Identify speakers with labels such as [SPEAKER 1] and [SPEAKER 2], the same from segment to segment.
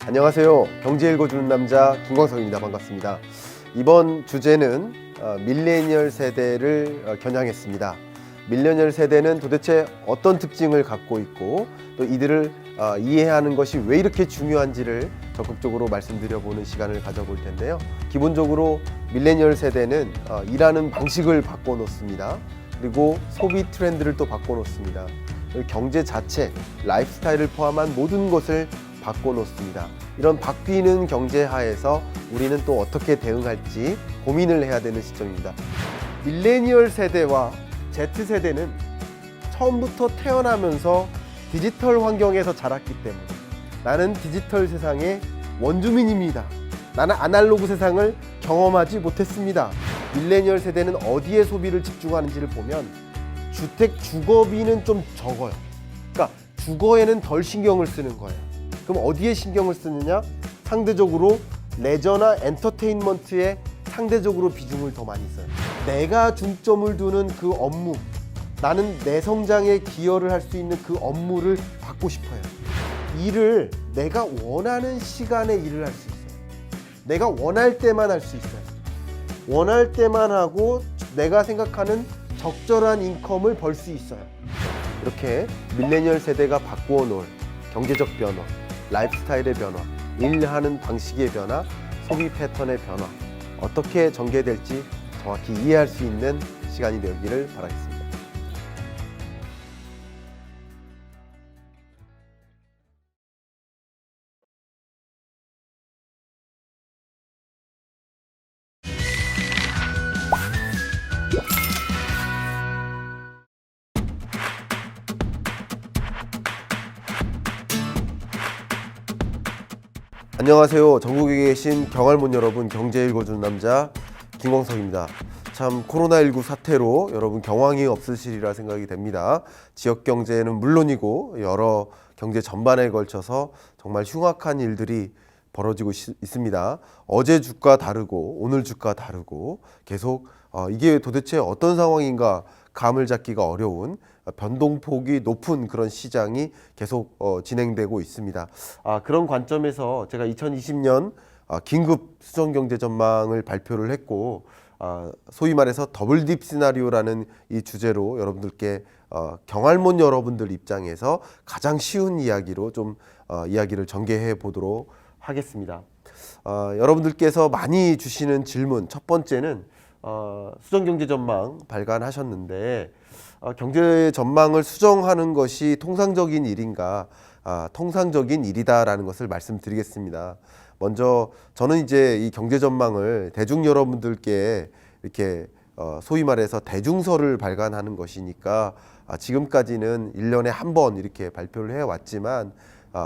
[SPEAKER 1] 안녕하세요. 경제 읽어주는 남자 김광석입니다. 반갑습니다. 이번 주제는 밀레니얼 세대를 겨냥했습니다. 밀레니얼 세대는 도대체 어떤 특징을 갖고 있고 또 이들을 이해하는 것이 왜 이렇게 중요한지를 적극적으로 말씀드려보는 시간을 가져볼 텐데요. 기본적으로 밀레니얼 세대는 일하는 방식을 바꿔놓습니다. 그리고 소비 트렌드를 또 바꿔놓습니다. 경제 자체, 라이프스타일을 포함한 모든 것을 바꿔놓습니다. 이런 바뀌는 경제 하에서 우리는 또 어떻게 대응할지 고민을 해야 되는 시점입니다. 밀레니얼 세대와 Z세대는 처음부터 태어나면서 디지털 환경에서 자랐기 때문에 나는 디지털 세상의 원주민입니다. 나는 아날로그 세상을 경험하지 못했습니다. 밀레니얼 세대는 어디에 소비를 집중하는지를 보면 주택 주거비는 좀 적어요. 그러니까 주거에는 덜 신경을 쓰는 거예요. 그럼 어디에 신경을 쓰느냐? 상대적으로 레저나 엔터테인먼트에 상대적으로 비중을 더 많이 써요. 내가 중점을 두는 그 업무, 나는 내 성장에 기여를 할 수 있는 그 업무를 받고 싶어요. 일을 내가 원하는 시간에 일을 할 수 있어요. 내가 원할 때만 할 수 있어요. 원할 때만 하고 내가 생각하는 적절한 인컴을 벌 수 있어요. 이렇게 밀레니얼 세대가 바꾸어 놓을 경제적 변화, 라이프스타일의 변화, 일하는 방식의 변화, 소비 패턴의 변화, 어떻게 전개될지 정확히 이해할 수 있는 시간이 되기를 바라겠습니다. 안녕하세요. 전국에 계신 경알몬 여러분, 경제 읽어주는 남자 김광석입니다. 참 코로나19 사태로 여러분 경황이 없으시리라 생각이 됩니다. 지역 경제는 물론이고 여러 경제 전반에 걸쳐서 정말 흉악한 일들이 벌어지고 있습니다. 어제 주가 다르고 오늘 주가 다르고 계속 이게 도대체 어떤 상황인가 감을 잡기가 어려운 변동폭이 높은 그런 시장이 계속 진행되고 있습니다. 그런 관점에서 제가 2020년 긴급 수정경제 전망을 발표를 했고 소위 말해서 더블딥 시나리오라는 이 주제로 여러분들께 경알몬 여러분들 입장에서 가장 쉬운 이야기로 좀 이야기를 전개해 보도록 하겠습니다. 여러분들께서 많이 주시는 질문 첫 번째는 수정경제 전망 발간하셨는데 경제 전망을 수정하는 것이 통상적인 일인가? 통상적인 일이다라는 것을 말씀드리겠습니다. 먼저 저는 이제 이 경제 전망을 대중 여러분들께 이렇게 소위 말해서 대중서를 발간하는 것이니까 지금까지는 1년에 한 번 이렇게 발표를 해왔지만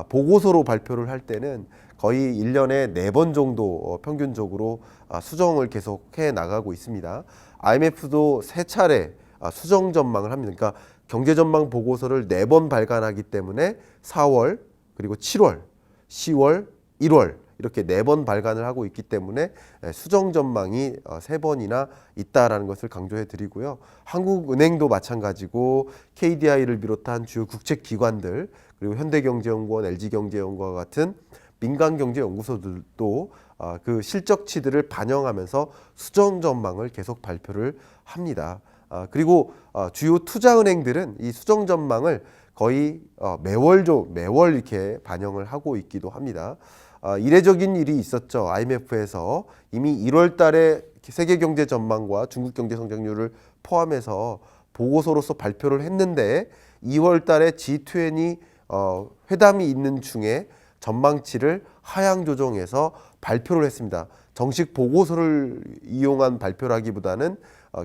[SPEAKER 1] 보고서로 발표를 할 때는 거의 1년에 4번 정도 평균적으로 수정을 계속 해 나가고 있습니다. IMF도 3차례 수정 전망을 합니다. 그러니까 경제 전망 보고서를 4번 발간하기 때문에 4월, 그리고 7월, 10월, 1월 이렇게 4번 발간을 하고 있기 때문에 수정 전망이 3번이나 있다라는 것을 강조해 드리고요. 한국은행도 마찬가지고 KDI를 비롯한 주요 국책기관들 그리고 현대경제연구원, LG경제연구원과 같은 민간경제연구소들도 그 실적치들을 반영하면서 수정 전망을 계속 발표를 합니다. 그리고 주요 투자은행들은 이 수정 전망을 거의 매월 이렇게 반영을 하고 있기도 합니다. 이례적인 일이 있었죠. IMF에서 이미 1월 달에 세계 경제 전망과 중국 경제 성장률을 포함해서 보고서로서 발표를 했는데 2월 달에 G20 회담이 있는 중에 전망치를 하향 조정해서 발표를 했습니다. 정식 보고서를 이용한 발표라기보다는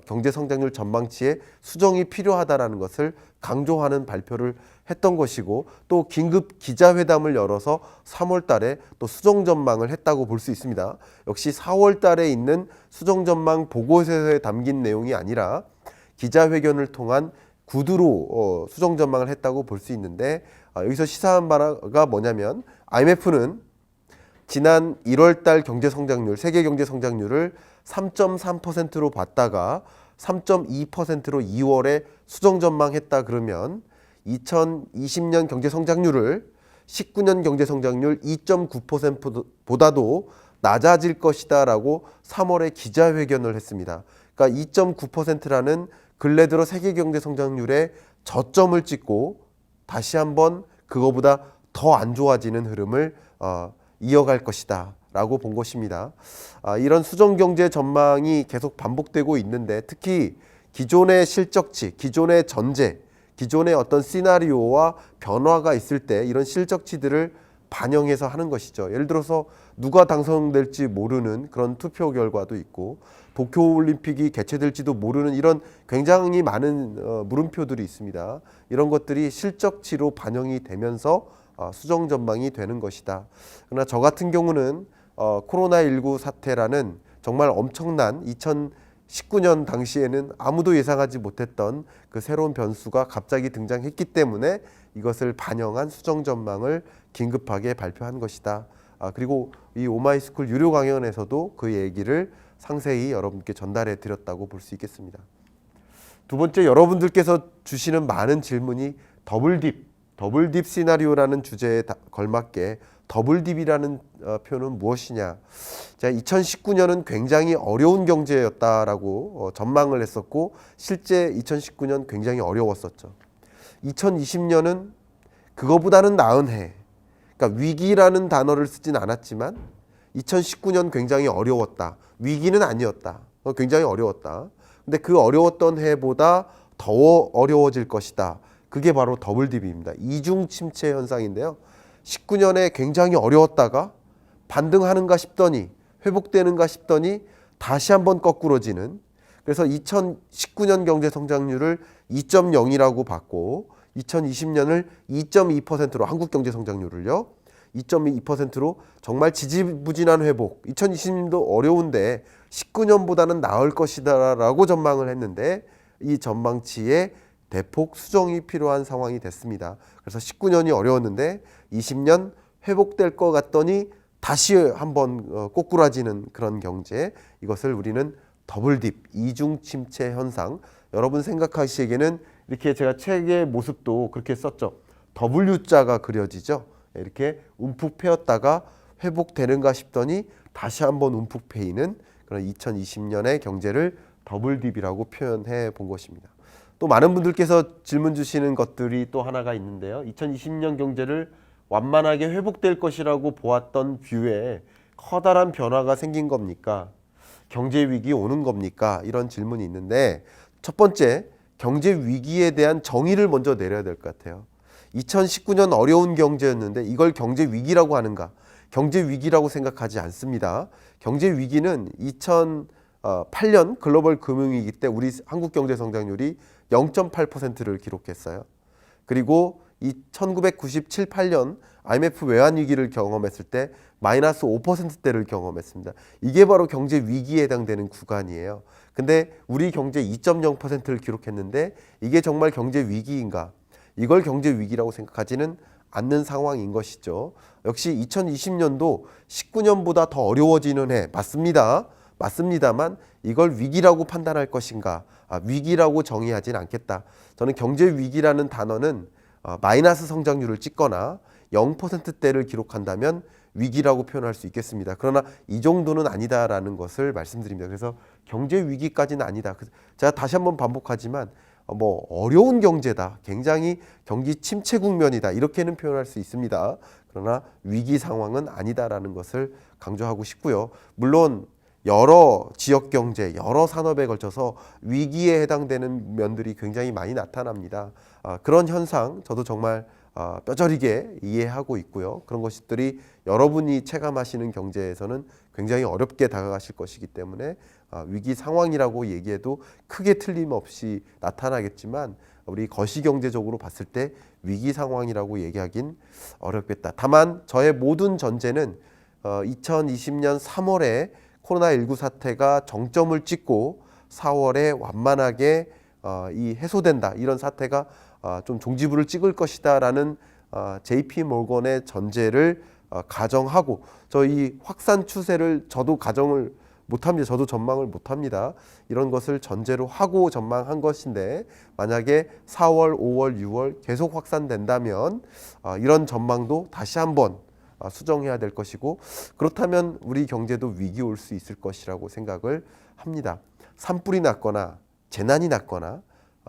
[SPEAKER 1] 경제 성장률 전망치에 수정이 필요하다라는 것을 강조하는 발표를 했던 것이고 또 긴급 기자회담을 열어서 3월 달에 또 수정 전망을 했다고 볼 수 있습니다. 역시 4월 달에 있는 수정 전망 보고서에 담긴 내용이 아니라 기자회견을 통한 구두로 수정 전망을 했다고 볼 수 있는데 여기서 시사한 바가 뭐냐면 IMF는 지난 1월 달 경제 성장률, 세계 경제 성장률을 3.3%로 봤다가 3.2%로 2월에 수정 전망했다 그러면 2020년 경제 성장률을 19년 경제 성장률 2.9%보다도 낮아질 것이다라고 3월에 기자회견을 했습니다. 그러니까 2.9%라는 근래 들어 세계 경제 성장률에 저점을 찍고 다시 한번 그거보다 더 안 좋아지는 흐름을 이어갈 것이다 라고 본 것입니다. 이런 수정 경제 전망이 계속 반복되고 있는데, 특히 기존의 실적치, 기존의 전제, 기존의 어떤 시나리오와 변화가 있을 때 이런 실적치들을 반영해서 하는 것이죠. 예를 들어서 누가 당선될지 모르는 그런 투표 결과도 있고, 도쿄올림픽이 개최될지도 모르는 이런 굉장히 많은 물음표들이 있습니다. 이런 것들이 실적치로 반영이 되면서 수정 전망이 되는 것이다. 그러나 저 같은 경우는 코로나19 사태라는 정말 엄청난 2019년 당시에는 아무도 예상하지 못했던 그 새로운 변수가 갑자기 등장했기 때문에 이것을 반영한 수정 전망을 긴급하게 발표한 것이다. 그리고 이 오마이스쿨 유료 강연에서도 그 얘기를 상세히 여러분께 전달해 드렸다고 볼 수 있겠습니다. 두 번째, 여러분들께서 주시는 많은 질문이 더블딥 시나리오라는 주제에 걸맞게 더블딥이라는 표현은 무엇이냐. 자, 2019년은 굉장히 어려운 경제였다라고 전망을 했었고, 실제 2019년 굉장히 어려웠었죠. 2020년은 그거보다는 나은 해. 그러니까 위기라는 단어를 쓰진 않았지만 2019년 굉장히 어려웠다. 위기는 아니었다. 굉장히 어려웠다. 근데 그 어려웠던 해보다 더 어려워질 것이다. 그게 바로 더블딥입니다. 이중 침체 현상인데요. 19년에 굉장히 어려웠다가 반등하는가 싶더니, 회복되는가 싶더니 다시 한번 거꾸러지는, 그래서 2019년 경제 성장률을 2.0이라고 봤고 2020년을 2.2%로, 한국 경제 성장률을요 2.2%로 정말 지지부진한 회복, 2020년도 어려운데 19년보다는 나을 것이다 라고 전망을 했는데, 이 전망치에 대폭 수정이 필요한 상황이 됐습니다. 그래서 19년이 어려웠는데 20년 회복될 것 같더니 다시 한번 꼬꾸라지는 그런 경제, 이것을 우리는 더블딥, 이중 침체 현상. 여러분 생각하시기에는 이렇게 제가 책의 모습도 그렇게 썼죠. W자가 그려지죠. 이렇게 움푹 패였다가 회복되는가 싶더니 다시 한번 움푹 패이는 그런 2020년의 경제를 더블딥이라고 표현해 본 것입니다. 또 많은 분들께서 질문 주시는 것들이 또 하나가 있는데요. 2020년 경제를 완만하게 회복될 것이라고 보았던 뷰에 커다란 변화가 생긴 겁니까? 경제 위기 오는 겁니까? 이런 질문이 있는데, 첫 번째, 경제 위기에 대한 정의를 먼저 내려야 될 것 같아요. 2019년 어려운 경제였는데 이걸 경제 위기라고 하는가? 경제 위기라고 생각하지 않습니다. 경제 위기는 2008년 글로벌 금융위기 때 우리 한국 경제 성장률이 0.8%를 기록했어요. 그리고 1997, 8년 IMF 외환위기를 경험했을 때 마이너스 5%대를 경험했습니다. 이게 바로 경제 위기에 해당되는 구간이에요. 근데 우리 경제 2.0%를 기록했는데 이게 정말 경제 위기인가? 이걸 경제 위기라고 생각하지는 않는 상황인 것이죠. 역시 2020년도 19년보다 더 어려워지는 해 맞습니다. 맞습니다만 이걸 위기라고 판단할 것인가? 위기라고 정의하진 않겠다. 저는 경제 위기라는 단어는 마이너스 성장률을 찍거나 0%대를 기록한다면 위기라고 표현할 수 있겠습니다. 그러나 이 정도는 아니다라는 것을 말씀드립니다. 그래서 경제 위기까지는 아니다. 제가 다시 한번 반복하지만 어려운 경제다, 굉장히 경기 침체 국면이다, 이렇게는 표현할 수 있습니다. 그러나 위기 상황은 아니다라는 것을 강조하고 싶고요. 물론 여러 지역 경제, 여러 산업에 걸쳐서 위기에 해당되는 면들이 굉장히 많이 나타납니다. 그런 현상 저도 정말 뼈저리게 이해하고 있고요. 그런 것들이 여러분이 체감하시는 경제에서는 굉장히 어렵게 다가가실 것이기 때문에 위기 상황이라고 얘기해도 크게 틀림없이 나타나겠지만, 우리 거시경제적으로 봤을 때 위기 상황이라고 얘기하긴 어렵겠다. 다만 저의 모든 전제는 2020년 3월에 코로나19 사태가 정점을 찍고 4월에 완만하게 이 해소된다, 이런 사태가 좀 종지부를 찍을 것이다 라는 JP 모건의 전제를 가정하고, 저희 확산 추세를 저도 가정을 못합니다. 저도 전망을 못합니다. 이런 것을 전제로 하고 전망한 것인데 만약에 4월, 5월, 6월 계속 확산된다면 이런 전망도 다시 한번 수정해야 될 것이고 그렇다면 우리 경제도 위기 올 수 있을 것이라고 생각을 합니다. 산불이 났거나 재난이 났거나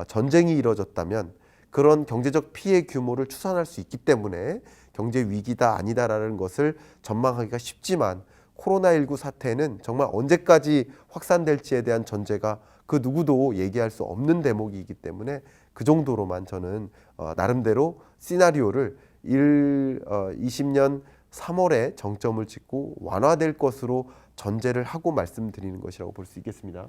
[SPEAKER 1] 전쟁이 이뤄졌다면 그런 경제적 피해 규모를 추산할 수 있기 때문에 경제 위기다 아니다라는 것을 전망하기가 쉽지만 코로나19 사태는 정말 언제까지 확산될지에 대한 전제가 그 누구도 얘기할 수 없는 대목이기 때문에 그 정도로만 저는 나름대로 시나리오를 20년 3월에 정점을 찍고 완화될 것으로 전제를 하고 말씀드리는 것이라고 볼 수 있겠습니다.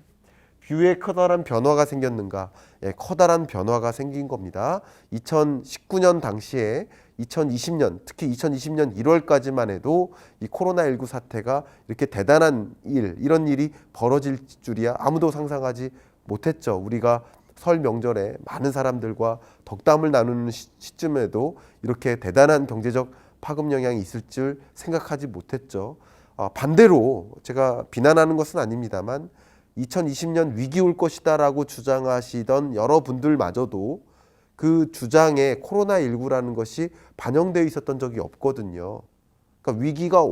[SPEAKER 1] 뷰에 커다란 변화가 생겼는가? 예, 커다란 변화가 생긴 겁니다. 2019년 당시에 2020년, 특히 2020년 1월까지만 해도 이 코로나19 사태가 이렇게 대단한 이런 일이 벌어질 줄이야 아무도 상상하지 못했죠. 우리가 설 명절에 많은 사람들과 덕담을 나누는 시점에도 이렇게 대단한 경제적 파급 영향이 있을 줄 생각하지 못했죠. 반대로 제가 비난하는 것은 아닙니다만 2020년 위기 올 것이다 라고 주장하시던 여러분들마저도 그 주장에 코로나19라는 것이 반영되어 있었던 적이 없거든요. 그러니까 위기가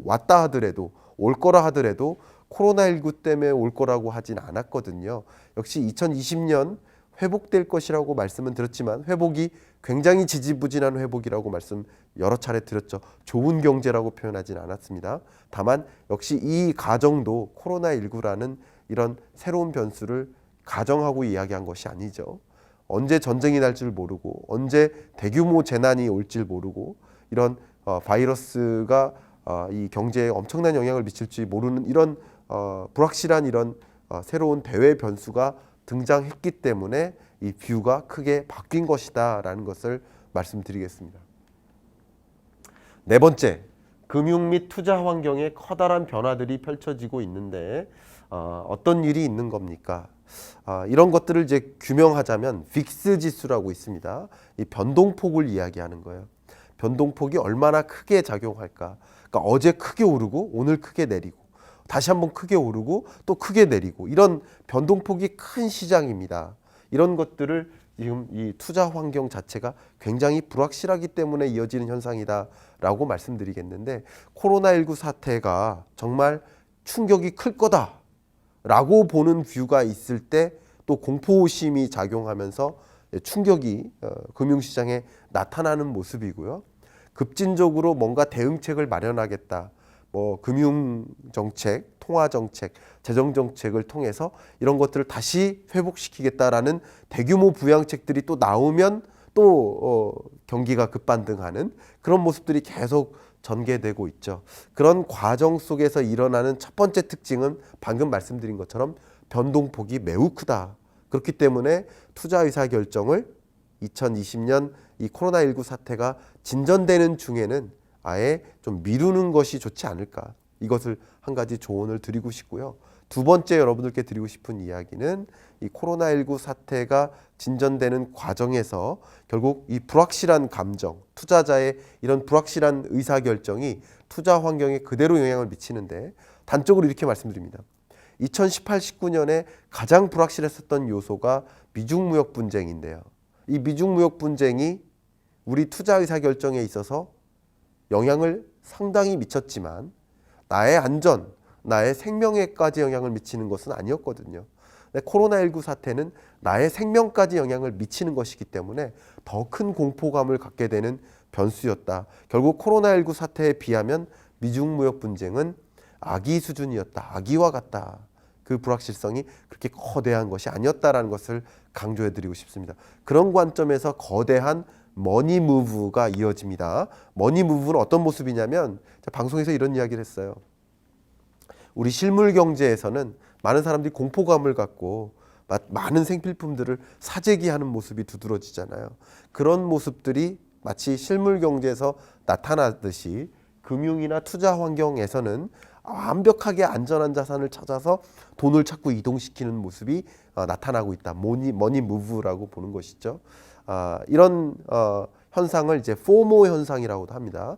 [SPEAKER 1] 왔다 하더라도 올 거라 하더라도 코로나19 때문에 올 거라고 하진 않았거든요. 역시 2020년 회복될 것이라고 말씀은 드렸지만 회복이 굉장히 지지부진한 회복이라고 말씀 여러 차례 드렸죠. 좋은 경제라고 표현하진 않았습니다. 다만 역시 이 가정도 코로나19라는 이런 새로운 변수를 가정하고 이야기한 것이 아니죠. 언제 전쟁이 날 줄 모르고 언제 대규모 재난이 올 줄 모르고 이런 바이러스가 이 경제에 엄청난 영향을 미칠지 모르는 이런 불확실한 이런 새로운 대외 변수가 등장했기 때문에 이 뷰가 크게 바뀐 것이다 라는 것을 말씀드리겠습니다. 네 번째, 금융 및 투자 환경에 커다란 변화들이 펼쳐지고 있는데 어떤 일이 있는 겁니까? 이런 것들을 이제 규명하자면 빅스 지수라고 있습니다. 이 변동폭을 이야기하는 거예요. 변동폭이 얼마나 크게 작용할까? 그러니까 어제 크게 오르고 오늘 크게 내리고 다시 한번 크게 오르고 또 크게 내리고 이런 변동폭이 큰 시장입니다. 이런 것들을 지금 이 투자 환경 자체가 굉장히 불확실하기 때문에 이어지는 현상이다라고 말씀드리겠는데 코로나19 사태가 정말 충격이 클 거다라고 보는 뷰가 있을 때 또 공포심이 작용하면서 충격이 금융시장에 나타나는 모습이고요. 급진적으로 뭔가 대응책을 마련하겠다. 뭐 금융정책, 통화정책, 재정정책을 통해서 이런 것들을 다시 회복시키겠다라는 대규모 부양책들이 또 나오면 또 경기가 급반등하는 그런 모습들이 계속 전개되고 있죠. 그런 과정 속에서 일어나는 첫 번째 특징은 방금 말씀드린 것처럼 변동폭이 매우 크다. 그렇기 때문에 투자 의사 결정을 2020년 이 코로나19 사태가 진전되는 중에는 아예 좀 미루는 것이 좋지 않을까. 이것을 한 가지 조언을 드리고 싶고요. 두 번째 여러분들께 드리고 싶은 이야기는 이 코로나19 사태가 진전되는 과정에서 결국 이 불확실한 감정, 투자자의 이런 불확실한 의사결정이 투자 환경에 그대로 영향을 미치는데 단적으로 이렇게 말씀드립니다. 2018, 19년에 가장 불확실했었던 요소가 미중무역 분쟁인데요. 이 미중무역 분쟁이 우리 투자 의사결정에 있어서 영향을 상당히 미쳤지만 나의 안전, 나의 생명에까지 영향을 미치는 것은 아니었거든요. 코로나19 사태는 나의 생명까지 영향을 미치는 것이기 때문에 더 큰 공포감을 갖게 되는 변수였다. 결국 코로나19 사태에 비하면 미중무역 분쟁은 아기 수준이었다. 아기와 같다. 그 불확실성이 그렇게 거대한 것이 아니었다라는 것을 강조해드리고 싶습니다. 그런 관점에서 거대한 머니 무브가 이어집니다. 머니 무브는 어떤 모습이냐면 방송에서 이런 이야기를 했어요. 우리 실물 경제에서는 많은 사람들이 공포감을 갖고 많은 생필품들을 사재기하는 모습이 두드러지잖아요. 그런 모습들이 마치 실물 경제에서 나타나듯이 금융이나 투자 환경에서는 완벽하게 안전한 자산을 찾아서 돈을 찾고 이동시키는 모습이 나타나고 있다. 머니 무브라고 보는 것이죠. 이런 현상을 이제 포모 현상이라고도 합니다.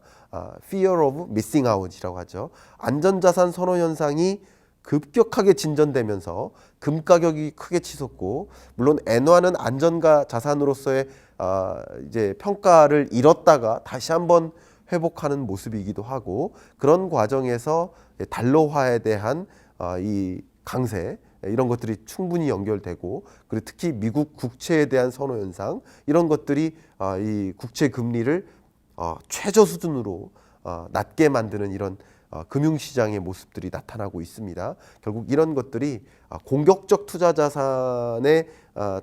[SPEAKER 1] Fear of missing out이라고 하죠. 안전자산 선호 현상이 급격하게 진전되면서 금 가격이 크게 치솟고, 물론 엔화는 안전가 자산으로서의 이제 평가를 잃었다가 다시 한번 회복하는 모습이기도 하고, 그런 과정에서 달러화에 대한 이 강세, 이런 것들이 충분히 연결되고, 그리고 특히 미국 국채에 대한 선호 현상, 이런 것들이 이 국채 금리를 최저 수준으로 낮게 만드는 이런 금융시장의 모습들이 나타나고 있습니다. 결국 이런 것들이 공격적 투자 자산의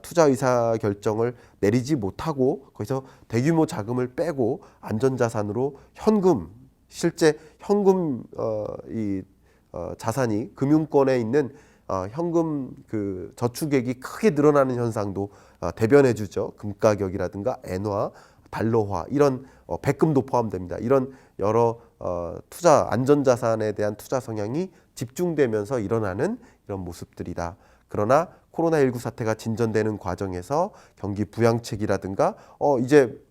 [SPEAKER 1] 투자 의사 결정을 내리지 못하고, 거기서 대규모 자금을 빼고 안전자산으로 현금, 실제 현금 자산이 금융권에 있는 현금 그 저축액이 크게 늘어나는 현상도 대변해 주죠. 금 가격이라든가 엔화, 달러화, 이런 백금도 포함됩니다. 이런 여러 투자 안전자산에 대한 투자 성향이 집중되면서 일어나는 이런 모습들이다. 그러나 코로나19 사태가 진전되는 과정에서 경기 부양책이라든가 이제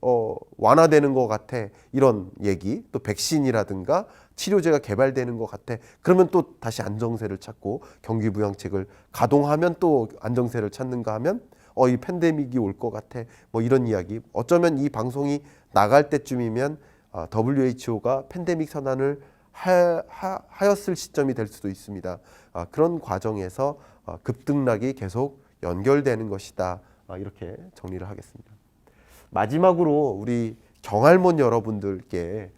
[SPEAKER 1] 완화되는 것 같아, 이런 얘기, 또 백신이라든가 치료제가 개발되는 것 같아, 그러면 또 다시 안정세를 찾고, 경기 부양책을 가동하면 또 안정세를 찾는가 하면 이 팬데믹이 올 것 같아, 뭐 이런 이야기. 어쩌면 이 방송이 나갈 때쯤이면 WHO가 팬데믹 선언을 하였을 시점이 될 수도 있습니다. 그런 과정에서 급등락이 계속 연결되는 것이다. 이렇게 정리를 하겠습니다. 마지막으로 우리 경할몬 여러분들께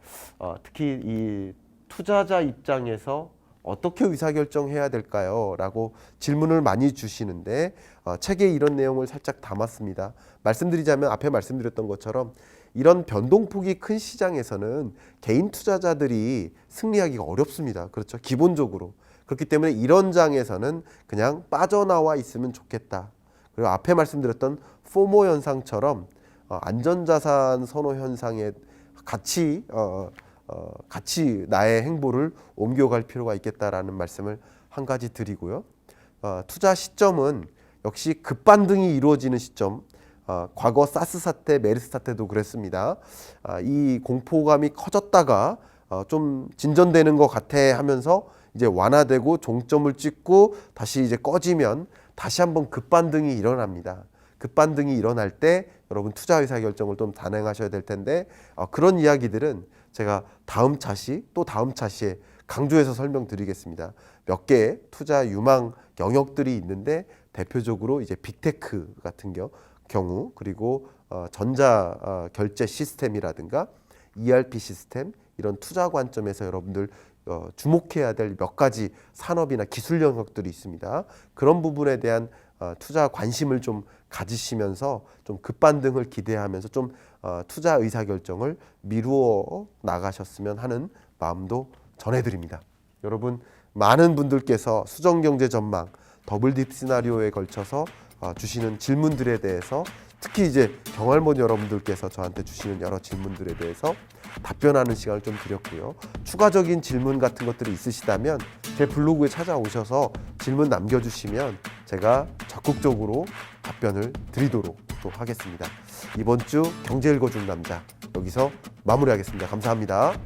[SPEAKER 1] 특히 이 투자자 입장에서 어떻게 의사결정해야 될까요? 라고 질문을 많이 주시는데, 책에 이런 내용을 살짝 담았습니다. 말씀드리자면 앞에 말씀드렸던 것처럼 이런 변동폭이 큰 시장에서는 개인 투자자들이 승리하기가 어렵습니다. 그렇죠? 기본적으로. 그렇기 때문에 이런 장에서는 그냥 빠져나와 있으면 좋겠다. 그리고 앞에 말씀드렸던 포모 현상처럼 안전자산 선호 현상에 같이 나의 행보를 옮겨갈 필요가 있겠다라는 말씀을 한 가지 드리고요. 투자 시점은 역시 급반등이 이루어지는 시점, 과거 사스 사태, 메르스 사태도 그랬습니다. 이 공포감이 커졌다가 좀 진전되는 것 같아 하면서 이제 완화되고 종점을 찍고 다시 이제 꺼지면 다시 한번 급반등이 일어납니다. 급반등이 일어날 때 여러분 투자 의사 결정을 좀 단행하셔야 될 텐데, 그런 이야기들은 제가 다음 차시 또 다음 차시에 강조해서 설명드리겠습니다. 몇 개의 투자 유망 영역들이 있는데, 대표적으로 이제 빅테크 같은 경우, 그리고 전자 결제 시스템이라든가 ERP 시스템, 이런 투자 관점에서 여러분들 주목해야 될 몇 가지 산업이나 기술 영역들이 있습니다. 그런 부분에 대한 투자 관심을 좀 가지시면서 좀 급반등을 기대하면서 좀 투자 의사결정을 미루어 나가셨으면 하는 마음도 전해드립니다. 여러분, 많은 분들께서 수정경제 전망, 더블딥 시나리오에 걸쳐서 주시는 질문들에 대해서, 특히 이제 경할몬 여러분들께서 저한테 주시는 여러 질문들에 대해서 답변하는 시간을 좀 드렸고요. 추가적인 질문 같은 것들이 있으시다면 제 블로그에 찾아오셔서 질문 남겨주시면 제가 적극적으로 답변을 드리도록 또 하겠습니다. 이번 주 경제 읽어준 남자, 여기서 마무리하겠습니다. 감사합니다.